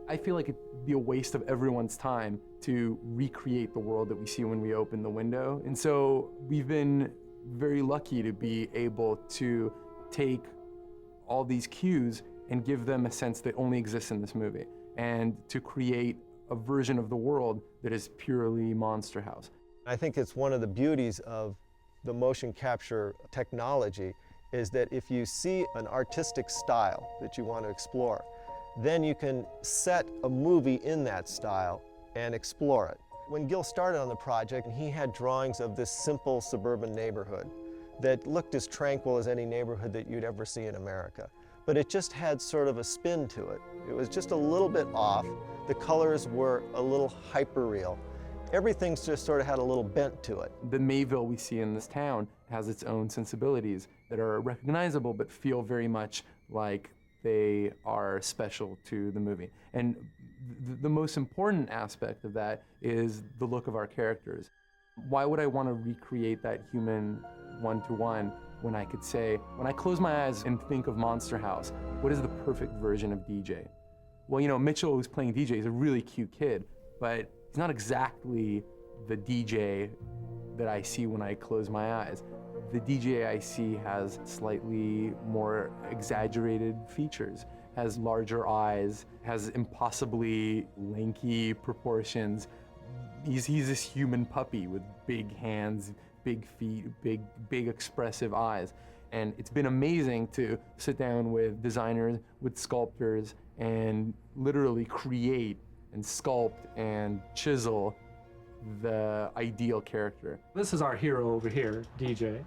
I feel like it'd be a waste of everyone's time to recreate the world that we see when we open the window. And so we've been very lucky to be able to take all these cues and give them a sense that only exists in this movie, and to create a version of the world that is purely Monster House. I think it's one of the beauties of the motion capture technology is that if you see an artistic style that you want to explore, then you can set a movie in that style and explore it. When Gil started on the project, he had drawings of this simple suburban neighborhood that looked as tranquil as any neighborhood that you'd ever see in America. But it just had sort of a spin to it. It was just a little bit off. The colors were a little hyper-real. Everything just sort of had a little bent to it. The Mayville we see in this town has its own sensibilities that are recognizable but feel very much like they are special to the movie. And the most important aspect of that is the look of our characters. Why would I want to recreate that human one-to-one when I could say, when I close my eyes and think of Monster House, what is the perfect version of DJ? Well, you know, Mitchell, who's playing DJ, is a really cute kid, but he's not exactly the DJ that I see when I close my eyes. The DJ I see has slightly more exaggerated features, has larger eyes, has impossibly lanky proportions. He's this human puppy with big hands, big feet, big expressive eyes. And it's been amazing to sit down with designers, with sculptors, and literally create and sculpt and chisel the ideal character. This is our hero over here, DJ.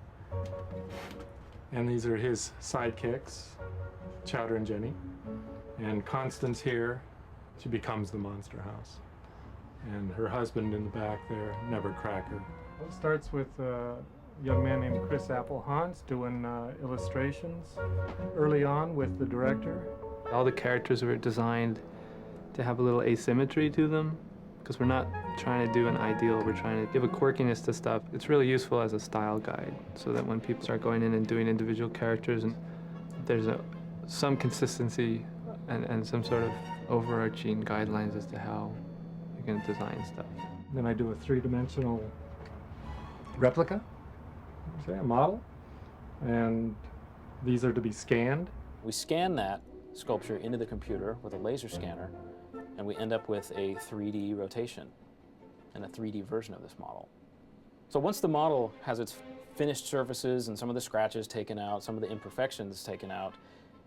And these are his sidekicks, Chowder and Jenny. And Constance here, she becomes the Monster House. And her husband in the back there, Nevercracker. It starts with a young man named Chris Applehans doing illustrations early on with the director. All the characters were designed to have a little asymmetry to them, because we're not trying to do an ideal, we're trying to give a quirkiness to stuff. It's really useful as a style guide, so that when people start going in and doing individual characters, and there's some consistency and some sort of overarching guidelines as to how you're going to design stuff. Then I do a three-dimensional replica, say a model, and these are to be scanned. We scan that sculpture into the computer with a laser scanner, and we end up with a 3D rotation and a 3D version of this model. So once the model has its finished surfaces and some of the scratches taken out, some of the imperfections taken out,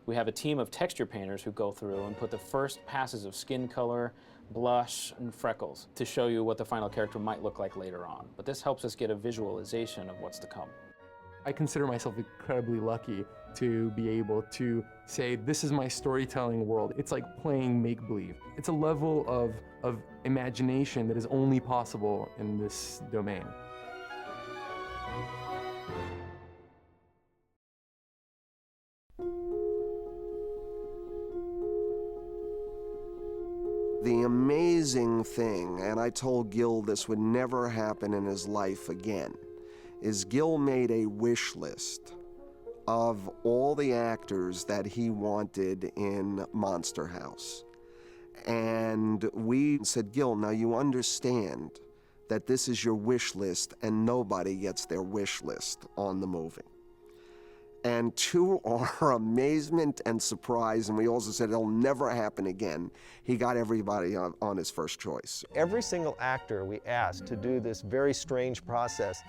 we have a team of texture painters who go through and put the first passes of skin color, blush, and freckles to show you what the final character might look like later on. But this helps us get a visualization of what's to come. I consider myself incredibly lucky to be able to say, this is my storytelling world. It's like playing make-believe. It's a level of imagination that is only possible in this domain. The amazing thing, and I told Gil this would never happen in his life again, is Gil made a wish list of all the actors that he wanted in Monster House. And we said, Gil, now you understand that this is your wish list and nobody gets their wish list on the movie. And to our amazement and surprise, and we also said it'll never happen again, he got everybody on his first choice. Every single actor we asked to do this very strange process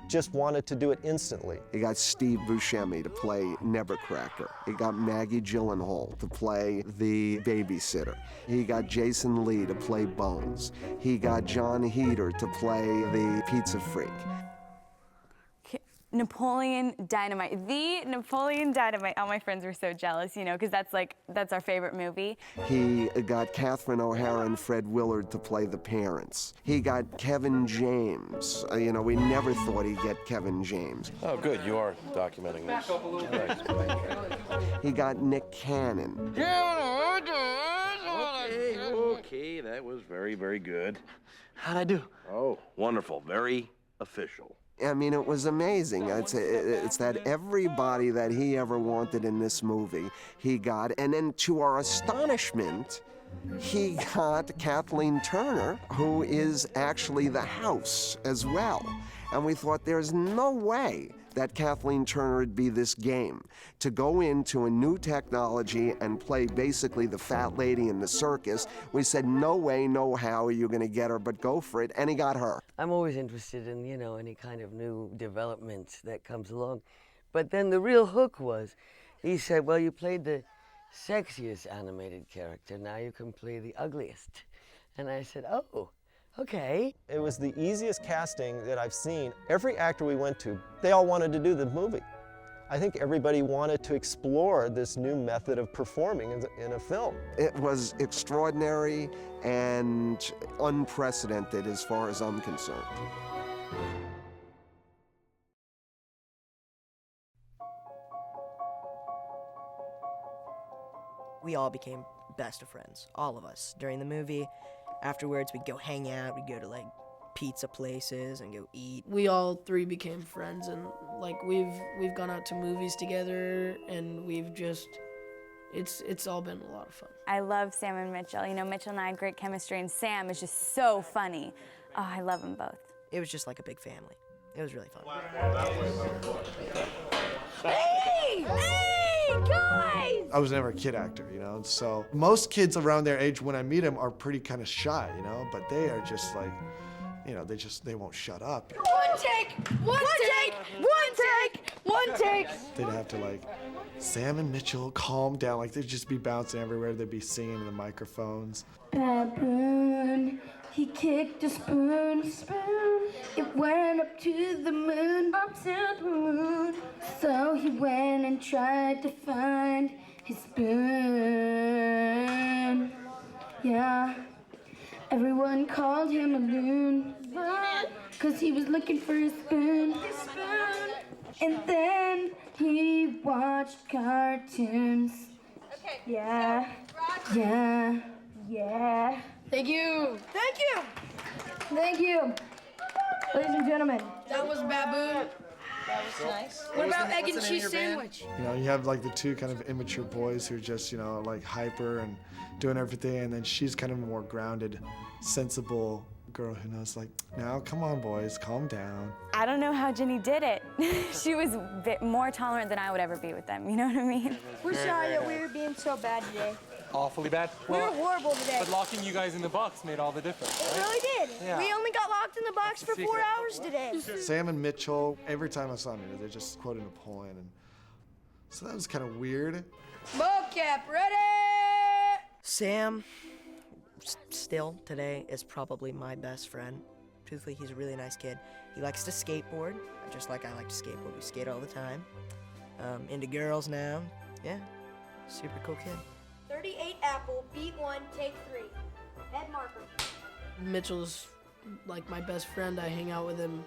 just wanted to do it instantly. He got Steve Buscemi to play Nevercracker. He got Maggie Gyllenhaal to play the babysitter. He got Jason Lee to play Bones. He got John Heder to play the pizza freak. Napoleon Dynamite, the Napoleon Dynamite. All my friends were so jealous, you know, because that's our favorite movie. He got Catherine O'Hara and Fred Willard to play the parents. He got Kevin James. You know, we never thought he'd get Kevin James. Oh, good, you are documenting this. He got Nick Cannon. Okay, that was very, very good. How'd I do? Oh, wonderful, very official. I mean, it was amazing. It's that everybody that he ever wanted in this movie, he got. And then to our astonishment, he got Kathleen Turner, who is actually the House as well. And we thought there's no way that Kathleen Turner would be this game. To go into a new technology and play basically the fat lady in the circus, we said, no way, no how are you gonna get her, but go for it, and he got her. I'm always interested in, you know, any kind of new development that comes along. But then the real hook was, he said, well, you played the sexiest animated character, now you can play the ugliest. And I said, oh, okay. It was the easiest casting that I've seen. Every actor we went to, they all wanted to do the movie. I think everybody wanted to explore this new method of performing in a film. It was extraordinary and unprecedented as far as I'm concerned. We all became best of friends, all of us, during the movie. Afterwards, we'd go hang out, we'd go to like pizza places and go eat. We all three became friends, and like we've gone out to movies together, and we've just, it's all been a lot of fun. I love Sam and Mitchell. You know, Mitchell and I have great chemistry, and Sam is just so funny. Oh, I love them both. It was just like a big family. It was really fun. Hey! Hey, guys! I was never a kid actor, you know, so most kids around their age when I meet them are pretty kind of shy, you know, but they are just like, you know, they won't shut up. One take! One take! One take! One take! They'd have to like, Sam and Mitchell, calm down, like they'd just be bouncing everywhere, they'd be singing in the microphones. Baboon, he kicked a spoon, it went up to the moon, up to the moon. So he went and tried to find his spoon. Yeah, everyone called him a loon, cause he was looking for his spoon. And then he watched cartoons. Yeah, yeah, yeah. Thank you. Thank you. Thank you. Ladies and gentlemen, that was Baboon. That was nice. What about egg and cheese sandwich? You know, you have like the two kind of immature boys who are just, you know, like hyper and doing everything, and then she's kind of a more grounded, sensible girl who knows like, now come on boys, calm down. I don't know how Jenny did it. She was more tolerant than I would ever be with them, you know what I mean? We're sorry that we were being so bad today. Awfully bad. We were horrible today. But locking you guys in the box made all the difference. It really did. Yeah. We only got locked in the box for 4 hours today. Sam and Mitchell, every time I saw them, they just quoted Napoleon, and so that was kind of weird. Mocap ready! Sam, still today, is probably my best friend. Truthfully, he's a really nice kid. He likes to skateboard, just like I like to skateboard. We skate all the time. Into girls now. Yeah, super cool kid. 38 Apple, beat 1, take 3. Head marker. Mitchell's like my best friend. I hang out with him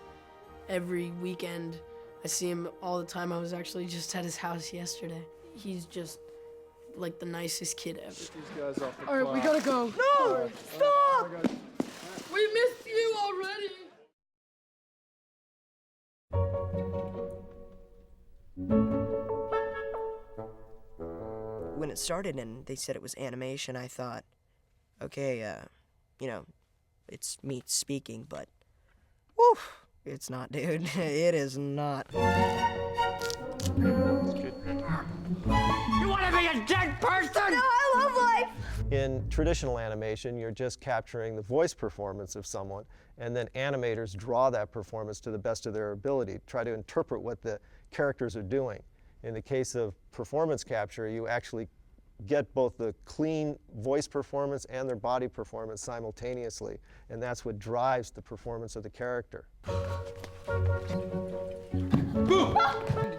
every weekend. I see him all the time. I was actually just at his house yesterday. He's just like the nicest kid ever. These guys off the All right, we gotta go. No! Stop! We missed you already. When it started and they said it was animation, I thought, okay, you know, it's me speaking, but whew, it's not, dude. It is not. You wanna be a dead person? No, I love life! In traditional animation, you're just capturing the voice performance of someone, and then animators draw that performance to the best of their ability, try to interpret what the characters are doing. In the case of performance capture, you actually get both the clean voice performance and their body performance simultaneously, and that's what drives the performance of the character. Boom!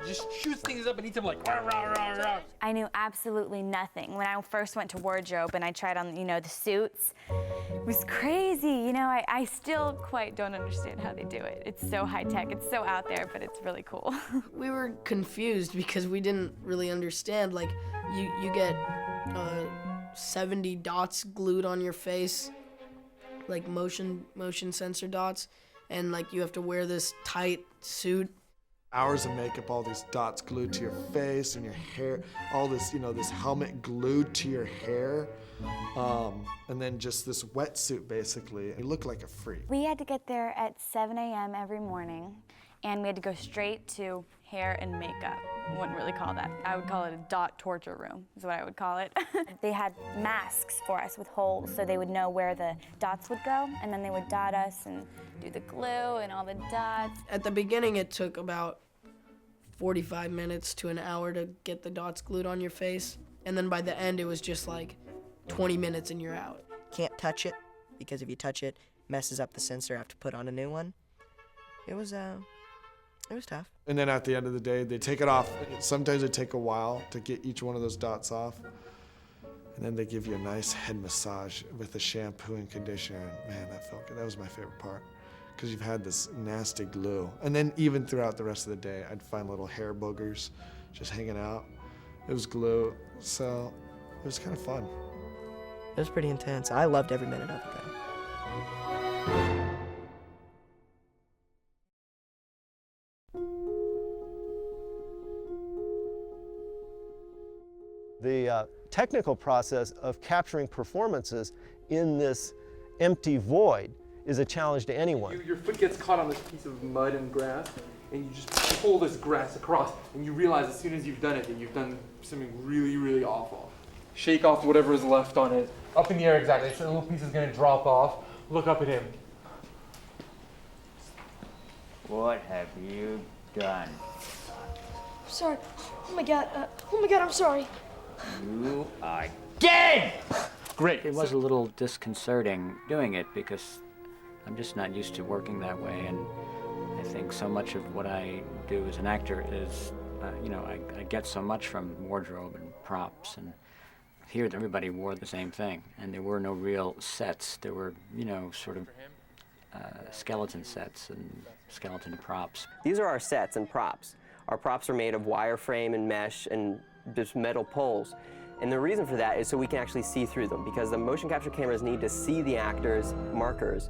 Just shoots things up and eats them like rah, rah, rah, rah. I knew absolutely nothing. When I first went to wardrobe and I tried on, you know, the suits, it was crazy. You know, I still quite don't understand how they do it. It's so high tech, it's so out there, but it's really cool. We were confused because we didn't really understand. Like, you get 70 dots glued on your face, like motion sensor dots, and like you have to wear this tight suit. Hours of makeup, all these dots glued to your face and your hair, all this, this helmet glued to your hair, and then just this wetsuit basically. You look like a freak. We had to get there at 7 a.m. every morning, and we had to go straight to hair and makeup. I wouldn't really call that. I would call it a dot torture room, is what I would call it. They had masks for us with holes, so they would know where the dots would go, and then they would dot us and do the glue and all the dots. At the beginning, it took about 45 minutes to an hour to get the dots glued on your face, and then by the end, it was just like 20 minutes and you're out. Can't touch it, because if you touch it, messes up the sensor. I have to put on a new one. It was tough. And then at the end of the day, they take it off. Sometimes it take a while to get each one of those dots off. And then they give you a nice head massage with a shampoo and conditioner. And man, that felt good. That was my favorite part, because you've had this nasty glue. And then even throughout the rest of the day, I'd find little hair boogers just hanging out. It was glue, so it was kind of fun. It was pretty intense. I loved every minute of it, though. The technical process of capturing performances in this empty void is a challenge to anyone. Your foot gets caught on this piece of mud and grass, and you just pull this grass across, and you realize as soon as you've done it that you've done something really, really awful. Shake off whatever is left on it. Up in the air, exactly. So the little piece is going to drop off. Look up at him. What have you done? Sorry. Oh my God, I'm sorry. You are dead! Great. It was a little disconcerting doing it because I'm just not used to working that way, and I think so much of what I do as an actor is, I get so much from wardrobe and props, and here everybody wore the same thing, and there were no real sets. There were, sort of skeleton sets and skeleton props. These are our sets and props. Our props are made of wireframe and mesh and just metal poles. And the reason for that is so we can actually see through them, because the motion capture cameras need to see the actors' markers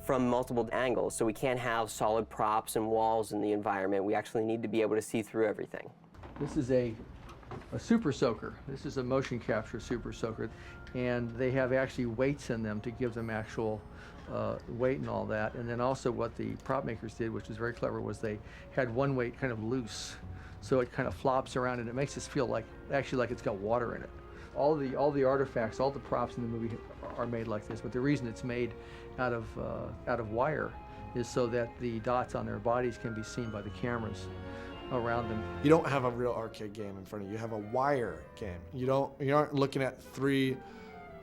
from multiple angles. So we can't have solid props and walls in the environment. We actually need to be able to see through everything. This is a super soaker. This is a motion capture super soaker. And they have actually weights in them to give them actual weight and all that. And then also what the prop makers did, which was very clever, was they had one weight kind of loose. So it kind of flops around, and it makes us feel like it's got water in it. All the artifacts, all the props in the movie are made like this, but the reason it's made out of wire is so that the dots on their bodies can be seen by the cameras around them. You don't have a real arcade game in front of you. You have a wire game. You aren't looking at three,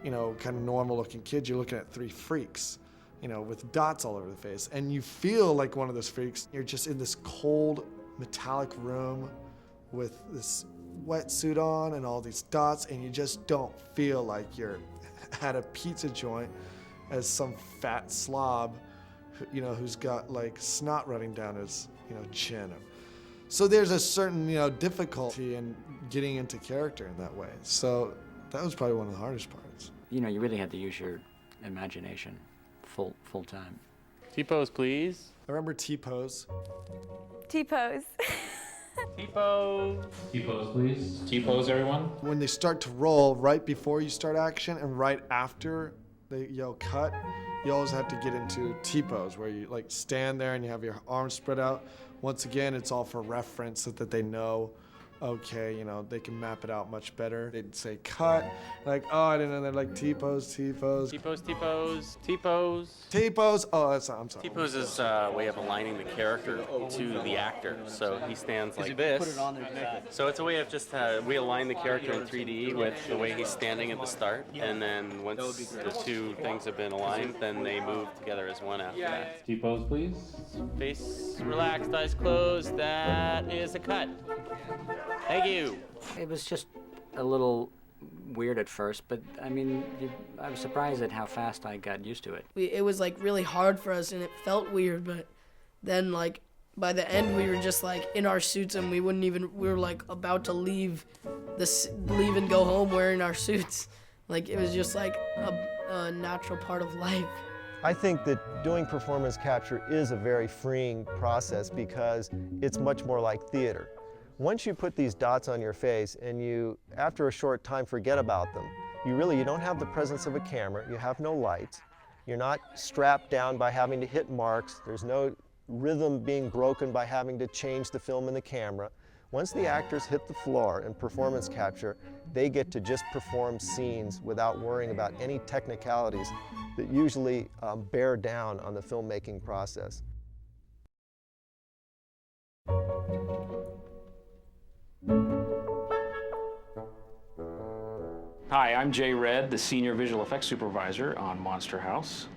kind of normal looking kids. You're looking at three freaks, with dots all over the face. And you feel like one of those freaks. You're just in this cold, metallic room with this wetsuit on and all these dots, and you just don't feel like you're at a pizza joint as some fat slob, who's got like snot running down his, chin. So there's a certain, difficulty in getting into character in that way. So that was probably one of the hardest parts. You really had to use your imagination full time. T-pose, please. I remember T-pose. T-pose. T-pose. T-pose, please. T-pose, everyone. When they start to roll, right before you start action and right after they yell cut, you always have to get into T-pose, where you stand there and you have your arms spread out. Once again, it's all for reference so that they know, okay, they can map it out much better. They'd say cut, oh, I didn't know. They're like T-pose, T-pose. T-pose, T-pose, T-pose. T-pose, oh, I'm sorry. T-pose is a way of aligning the character to the actor. So he stands like this. Put it on there. So it's a way of just, we align the character in 3D with the way he's standing at the start. And then once the two things have been aligned, then they move together as one after that. T-pose, please. Face relaxed, eyes closed. That is a cut. Thank you. It was just a little weird at first, but I was surprised at how fast I got used to it. It was really hard for us, and it felt weird, but then by the end we were just in our suits, and we were about to leave and go home wearing our suits. It was just a natural part of life. I think that doing performance capture is a very freeing process because it's much more like theater. Once you put these dots on your face and you, after a short time, forget about them, you don't have the presence of a camera, you have no lights, you're not strapped down by having to hit marks, there's no rhythm being broken by having to change the film in the camera. Once the actors hit the floor in performance capture, they get to just perform scenes without worrying about any technicalities that usually bear down on the filmmaking process. Hi, I'm Jay Redd, the Senior Visual Effects Supervisor on Monster House.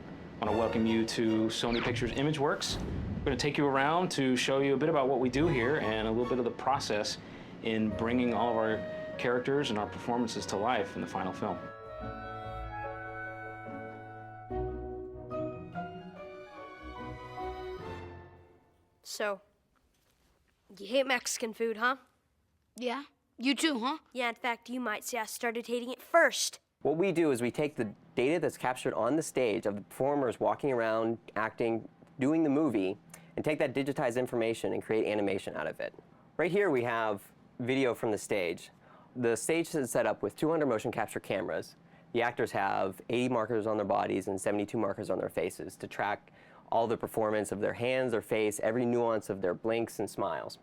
I want to welcome you to Sony Pictures ImageWorks. I'm going to take you around to show you a bit about what we do here and a little bit of the process in bringing all of our characters and our performances to life in the final film. So, you hate Mexican food, huh? Yeah. You too, huh? Yeah, in fact, you might say I started hating it first. What we do is we take the data that's captured on the stage of the performers walking around, acting, doing the movie, and take that digitized information and create animation out of it. Right here we have video from the stage. The stage is set up with 200 motion capture cameras. The actors have 80 markers on their bodies and 72 markers on their faces to track all the performance of their hands, their face, every nuance of their blinks and smiles.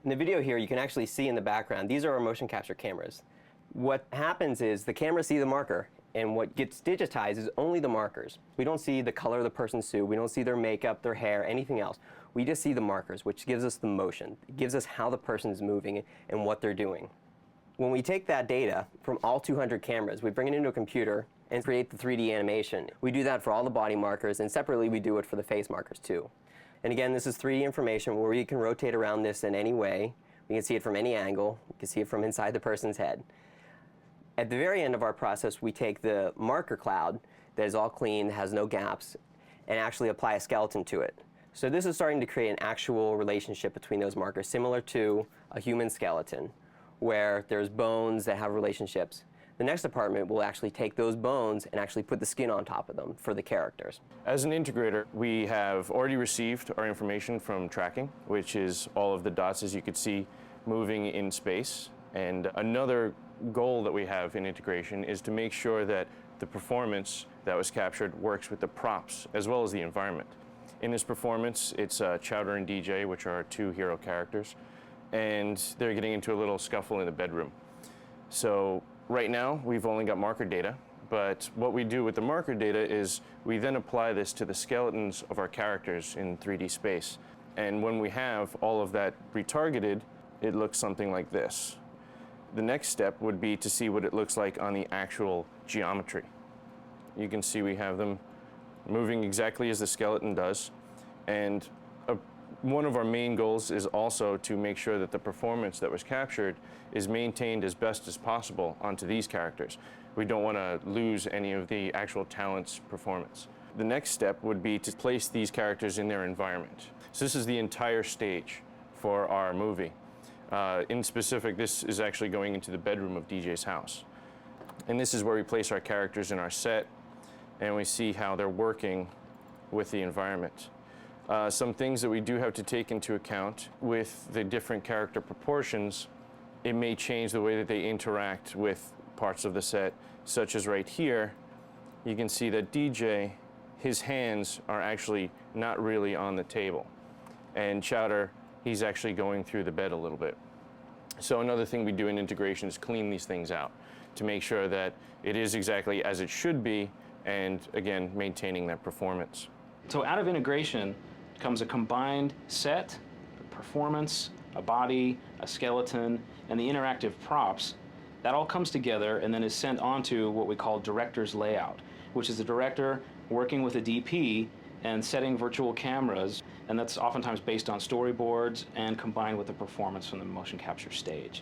In the video here, you can actually see in the background, these are our motion capture cameras. What happens is the cameras see the marker, and what gets digitized is only the markers. We don't see the color of the person's suit, we don't see their makeup, their hair, anything else. We just see the markers, which gives us the motion. It gives us how the person's moving and what they're doing. When we take that data from all 200 cameras, we bring it into a computer and create the 3D animation. We do that for all the body markers, and separately we do it for the face markers too. And again, this is 3D information where we can rotate around this in any way. We can see it from any angle. We can see it from inside the person's head. At the very end of our process, we take the marker cloud that is all clean, has no gaps, and actually apply a skeleton to it. So this is starting to create an actual relationship between those markers, similar to a human skeleton, where there's bones that have relationships. The next department will actually take those bones and actually put the skin on top of them for the characters. As an integrator, we have already received our information from tracking, which is all of the dots, as you could see, moving in space. And another goal that we have in integration is to make sure that the performance that was captured works with the props as well as the environment. In this performance, it's Chowder and DJ, which are our two hero characters, and they're getting into a little scuffle in the bedroom. So right now, we've only got marker data, but what we do with the marker data is we then apply this to the skeletons of our characters in 3D space. And when we have all of that retargeted, it looks something like this. The next step would be to see what it looks like on the actual geometry. You can see we have them moving exactly as the skeleton does. And one of our main goals is also to make sure that the performance that was captured is maintained as best as possible onto these characters. We don't want to lose any of the actual talent's performance. The next step would be to place these characters in their environment. So this is the entire stage for our movie. In specific, this is actually going into the bedroom of DJ's house. And this is where we place our characters in our set, and we see how they're working with the environment. Some things that we do have to take into account with the different character proportions, it may change the way that they interact with parts of the set, such as right here, you can see that DJ, his hands are actually not really on the table. And Chowder, he's actually going through the bed a little bit. So another thing we do in integration is clean these things out to make sure that it is exactly as it should be, and again, maintaining that performance. So out of integration comes a combined set, a performance, a body, a skeleton, and the interactive props. That all comes together and then is sent onto what we call director's layout, which is the director working with a DP and setting virtual cameras, and that's oftentimes based on storyboards and combined with the performance from the motion capture stage.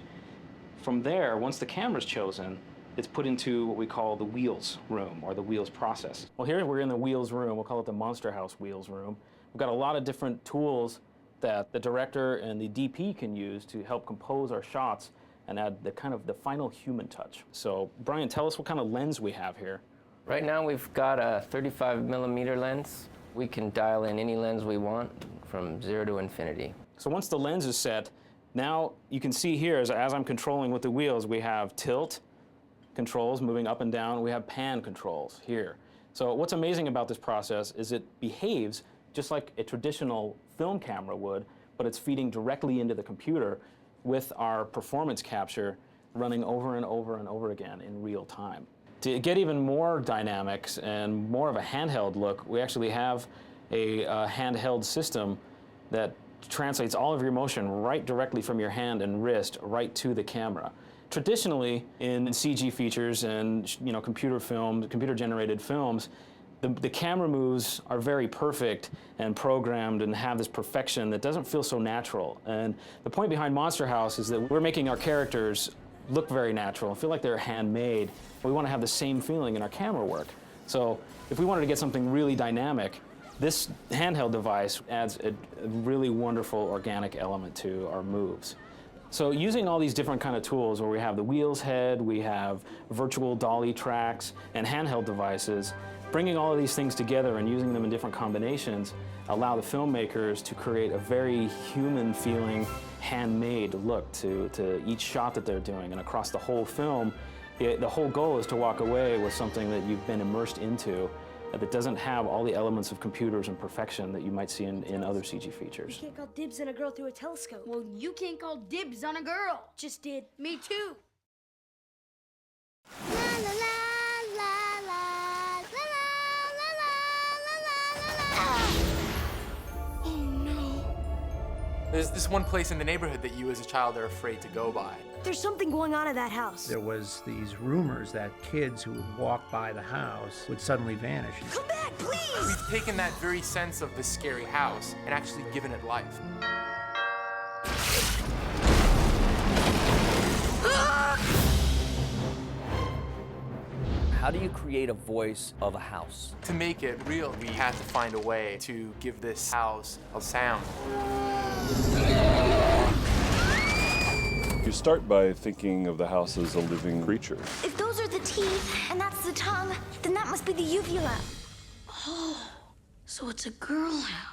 From there, once the camera's chosen, it's put into what we call the wheels room, or the wheels process. Well, here we're in the wheels room. We'll call it the Monster House wheels room. We've got a lot of different tools that the director and the DP can use to help compose our shots and add the kind of the final human touch. So, Brian, tell us what kind of lens we have here. Right now we've got a 35mm lens. We can dial in any lens we want from 0 to infinity. So once the lens is set, now you can see here as I'm controlling with the wheels, we have tilt controls moving up and down. We have pan controls here. So what's amazing about this process is it behaves just like a traditional film camera would, but it's feeding directly into the computer with our performance capture running over and over and over again in real time. To get even more dynamics and more of a handheld look, we actually have a handheld system that translates all of your motion right directly from your hand and wrist right to the camera. Traditionally, in CG features and computer-generated films, the camera moves are very perfect and programmed and have this perfection that doesn't feel so natural. And the point behind Monster House is that we're making our characters look very natural and feel like they're handmade. We want to have the same feeling in our camera work. So if we wanted to get something really dynamic, this handheld device adds a really wonderful organic element to our moves. So using all these different kind of tools where we have the wheels head, we have virtual dolly tracks, and handheld devices, bringing all of these things together and using them in different combinations allow the filmmakers to create a very human feeling, handmade look to each shot that they're doing. And across the whole film, the whole goal is to walk away with something that you've been immersed into that doesn't have all the elements of computers and perfection that you might see in other CG features. You can't call dibs on a girl through a telescope. Well, you can't call dibs on a girl. Just did. Me too. There's this one place in the neighborhood that you as a child are afraid to go by. There's something going on at that house. There was these rumors that kids who would walk by the house would suddenly vanish. Come back, please! We've taken that very sense of the scary house and actually given it life. How do you create a voice of a house? To make it real, we had to find a way to give this house a sound. You start by thinking of the house as a living creature. If those are the teeth and that's the tongue, then that must be the uvula. Oh, so it's a girl house.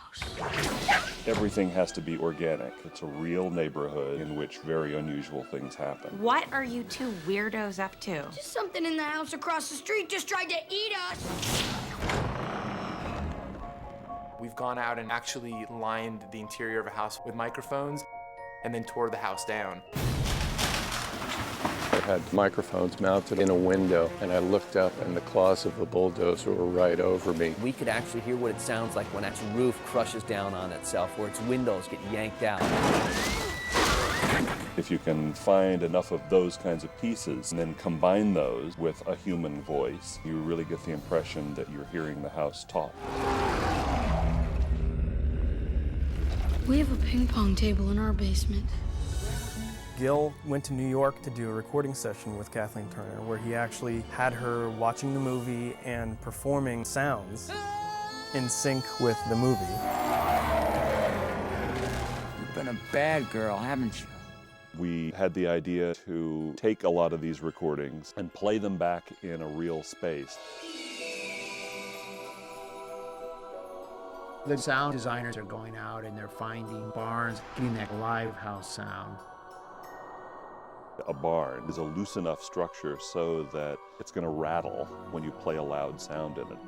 Everything has to be organic. It's a real neighborhood in which very unusual things happen. What are you two weirdos up to? Just something in the house across the street just tried to eat us. We've gone out and actually lined the interior of a house with microphones and then tore the house down. I had microphones mounted in a window, and I looked up, and the claws of the bulldozer were right over me. We could actually hear what it sounds like when its roof crushes down on itself, where its windows get yanked out. If you can find enough of those kinds of pieces and then combine those with a human voice, you really get the impression that you're hearing the house talk. We have a ping pong table in our basement. Gil went to New York to do a recording session with Kathleen Turner, where he actually had her watching the movie and performing sounds in sync with the movie. You've been a bad girl, haven't you? We had the idea to take a lot of these recordings and play them back in a real space. The sound designers are going out and they're finding barns, getting that live house sound. A barn is a loose enough structure so that it's going to rattle when you play a loud sound in it.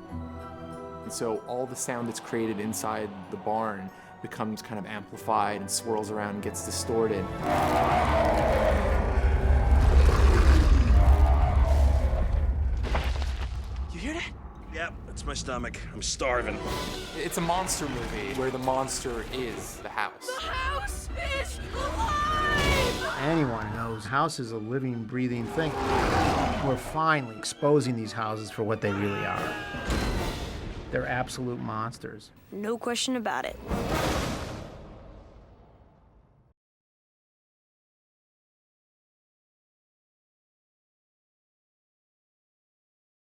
And so all the sound that's created inside the barn becomes kind of amplified and swirls around and gets distorted. You hear that? Yep, it's my stomach. I'm starving. It's a monster movie where the monster is the house. The house is alive! Anyone knows house is a living, breathing thing. We're finally exposing these houses for what they really are. They're absolute monsters. No question about it.